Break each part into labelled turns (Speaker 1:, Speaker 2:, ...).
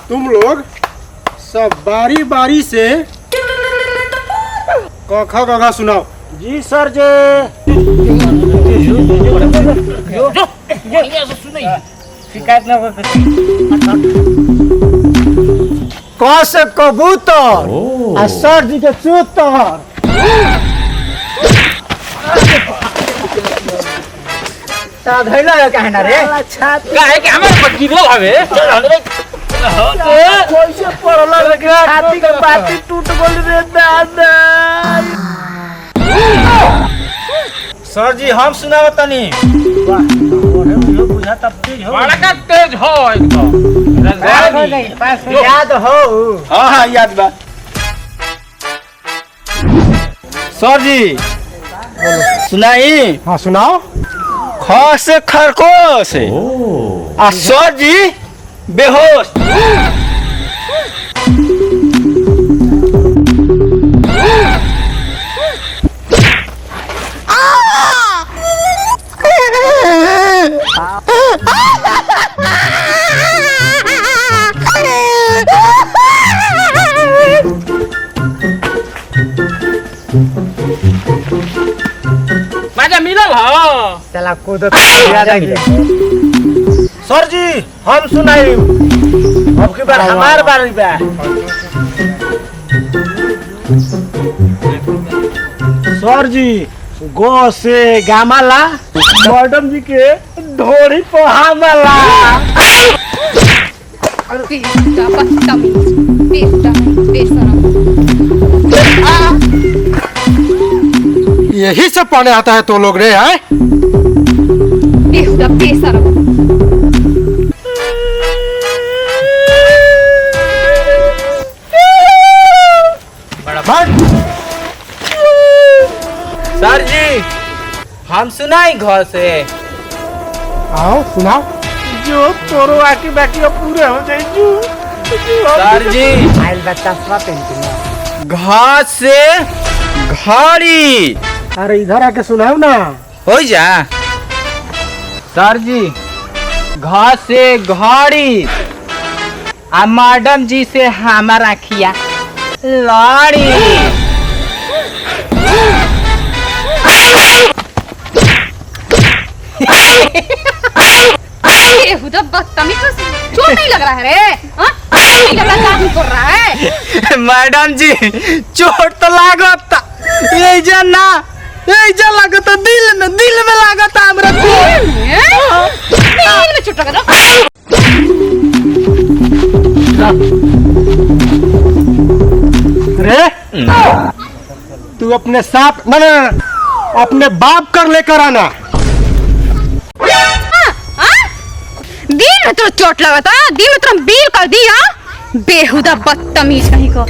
Speaker 1: तुम लोग सब बारी बारी से कखा कखा सुनाओ।
Speaker 2: जी सर जी। शिकायत न क से कबूतर आ सर जी के चूतर। धैला काहे ना रे?
Speaker 3: काहे के हमारे पर गिरल हवे?
Speaker 2: कैसे पड़ला रे? छाती के बाती टूट गइल रे दादा। सर जी हम सुनाव तनी। वाह बुझा तब तेज हो।
Speaker 3: बड़ा का तेज हो एकदम।
Speaker 2: याद हो?
Speaker 1: हाँ याद बा।
Speaker 2: सर जी सुनाई।
Speaker 1: हाँ सुनाओ।
Speaker 2: ख से खरगोश आ सर जी बेहोश।
Speaker 3: मजा मिलल हो।
Speaker 2: चला कूद सर जी हम सुनाई। अब की बार हमार बारी बा। सर जी गो से गामाला मैडम जी के ढोरी पर हमला।
Speaker 1: यही सब पढ़ने आता है तो लोग रे है।
Speaker 2: सर जी हम सुनाई घर से।
Speaker 1: आओ सुनाओ।
Speaker 2: जो तोरो आके बाकी पूरे हो जाए जो। सर जी आइल बच्चा पेंटिंग घर से घड़ी।
Speaker 1: अरे इधर आके सुनाओ ना।
Speaker 2: हो जा। सर जी घर से घड़ी आ मैडम जी से हमारा खिया लड़ी।
Speaker 4: चोट नहीं लग रहा है रे? नहीं लग रहा कर रहा है?
Speaker 2: मैडम जी चोट तो लागत ये जना लागत दिल में लागत हमरा।
Speaker 4: दिल में चोट लगा।
Speaker 1: रे तू अपने साथ ना अपने बाप कर लेकर आना।
Speaker 4: दिल में तो चोट लगा था। दिल में तो बील कर दिया। बेहुदा बदतमीज कहीं को।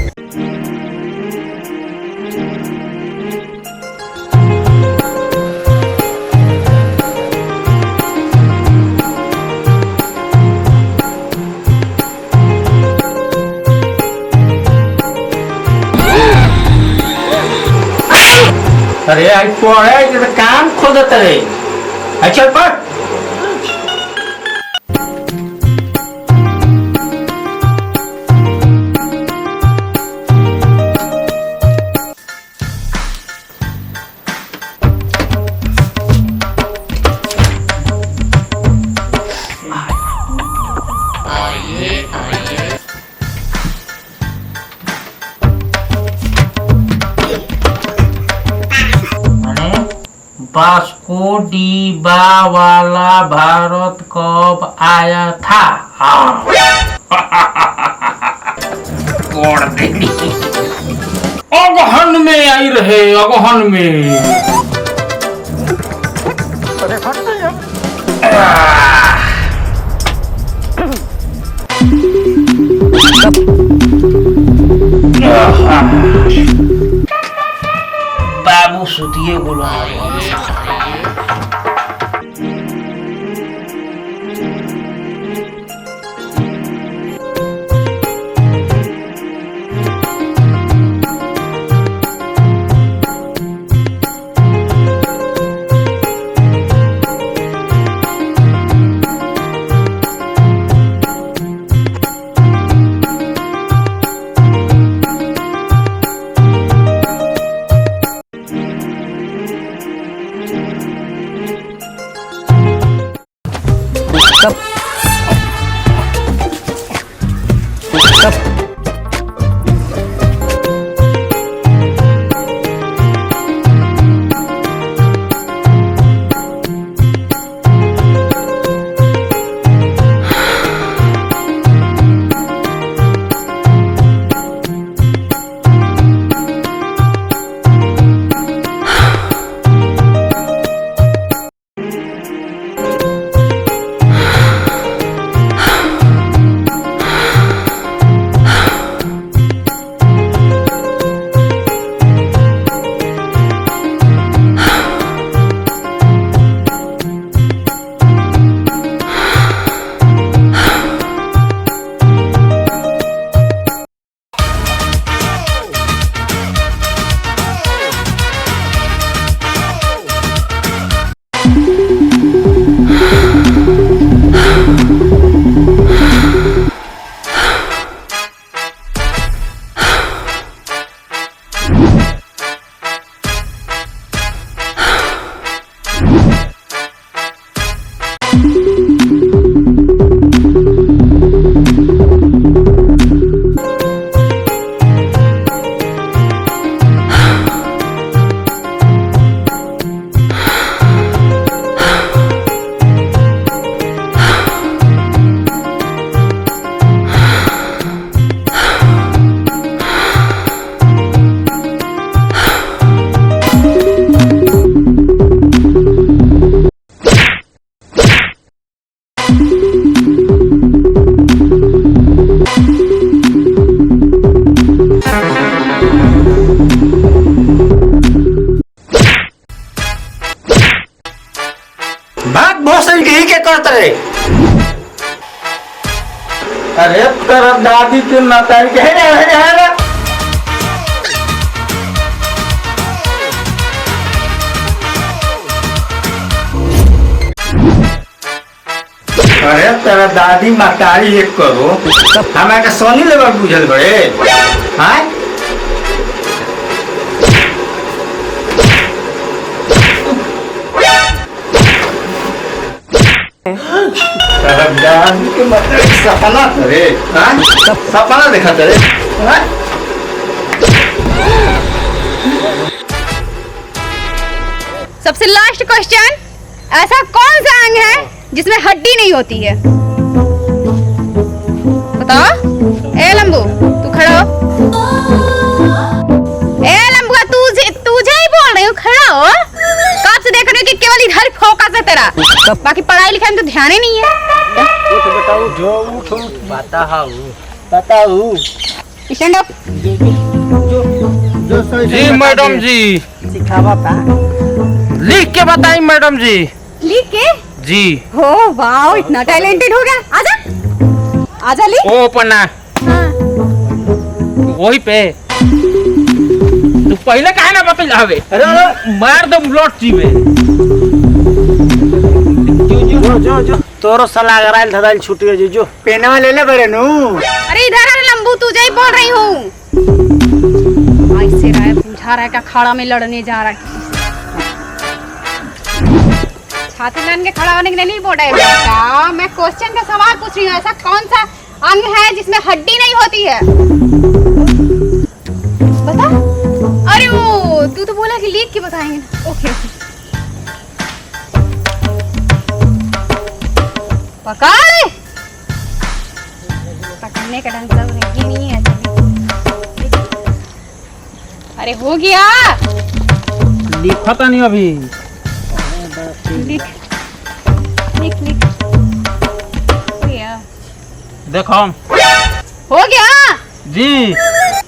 Speaker 3: अरे आई पढ़े के काम खोदत रे। अच्छा पढ़। वास्को डी वाला भारत कब आया था? अगहन में आई रहे। अगहन में। बाबू सुतिए बोला। तेरा दादी के मातारी के है अरे तेरा दादी मातारी एक करो हमारे का सोनी लेबर बुझल बड़े हाँ के मतलब सपना करे सपना देखा करे
Speaker 4: सबसे लास्ट क्वेश्चन, ऐसा कौन सा अंग है जिसमें हड्डी नहीं होती है? बताओ। ए लंबू तू खड़ा हो। ए लंबू तुझे ही बोल रही हूँ, खड़ा हो। कब से देख रही हूँ कि केवल इधर फोकस है तेरा, बाकी पढ़ाई लिखाई में तो ध्यान ही नहीं है।
Speaker 1: बताओ जो उठो बताओ
Speaker 4: स्टैंड अप।
Speaker 2: जी मैडम जी
Speaker 1: सिखावा था
Speaker 2: लिख के बताई मैडम जी।
Speaker 4: लिख के?
Speaker 2: जी
Speaker 4: हो वाओ, इतना टैलेंटेड हो गया। आजा आजा लिख।
Speaker 2: ओ पन्ना
Speaker 4: हाँ।
Speaker 2: वही पे तू पहले काहे ना बतैला हवे? अरे मार दो ब्लड जीवे।
Speaker 1: जो तोरो सलाह कराइल धदाइल छुटिए जो पेनवा ले ले बड़े नु।
Speaker 4: अरे इधर आ लंबू, तुझे ही बोल रही हूँ। ऐसे रहा है, बुझा रहा है क्या खाड़ा में लड़ने जा रहा है। छाती तान के खड़ा होने के लिए नहीं बोल रहे बेटा, मैं क्वेश्चन का सवाल पूछ रही हूँ। ऐसा कौन सा अंग है जिसमें हड्डी नहीं होती है? बता। अरे वो तू तो बोला कि लिख के बताएंगे। ओके ओके पकड़। पकड़ने का ढंग सब ये नहीं है। अरे हो गया,
Speaker 2: लिखता नहीं अभी।
Speaker 4: लिख लिख लिख। हो गया,
Speaker 2: देखो
Speaker 4: हो गया
Speaker 2: जी।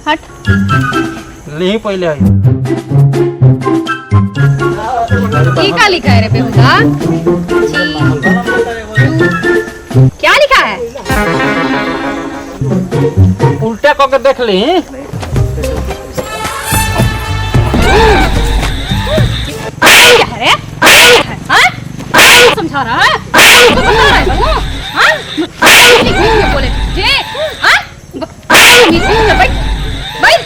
Speaker 4: हट।
Speaker 2: ले पहले है
Speaker 4: ये क्या लिखा है रे बेहुदा? क्या लिखा है?
Speaker 2: उल्टा करके देख ली।
Speaker 4: क्या है रे? हाँ? समझा रहा है? तो बता रहा है वो? हाँ? लिखने बोले जे? हाँ? नीचे बैठ बैठ।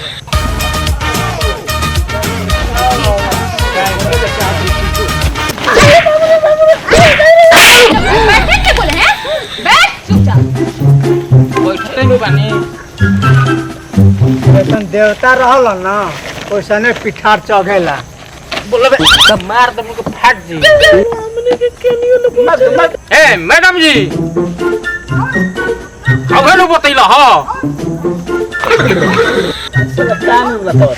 Speaker 4: बैठने के बोले हैं? बैठ चुपचाप।
Speaker 2: बैठते नहीं बानी।
Speaker 1: वैसन देवता रहल ना वैसने पिठार चढ़ेला।
Speaker 2: बोलो बे तब मार दे मुझको फाट जी। ए मैडम जी अबे नो बतैला हो।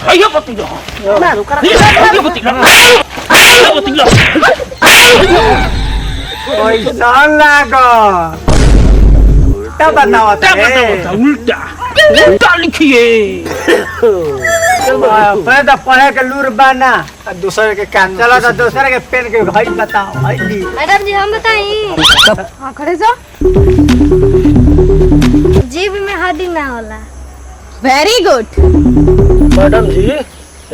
Speaker 2: आइयो बतैला मारो कर। ये बतैला
Speaker 1: वैसा लागा उल्टा बतावत है।
Speaker 2: उल्टा उल्टा लिखिए।
Speaker 1: पहले तो पढ़े के लूर बाना दूसरे के कान चलो तो दूसरे के पेन के भाई बताओ भाई जी।
Speaker 5: मैडम जी हम बताई।
Speaker 4: हाँ खड़े जाओ।
Speaker 5: जीभ में हड्डी ना होला।
Speaker 4: Very good.
Speaker 1: मैडम जी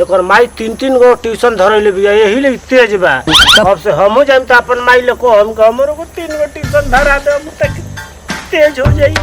Speaker 1: एक और माई 3-3 गो ट्यूशन धरैले बिया यही ले तेज बा। अब से हमहु जाइम त अपन माई ले को हम हमरो को 3 गो ट्यूशन धरा दे हम तक तेज हो जाई।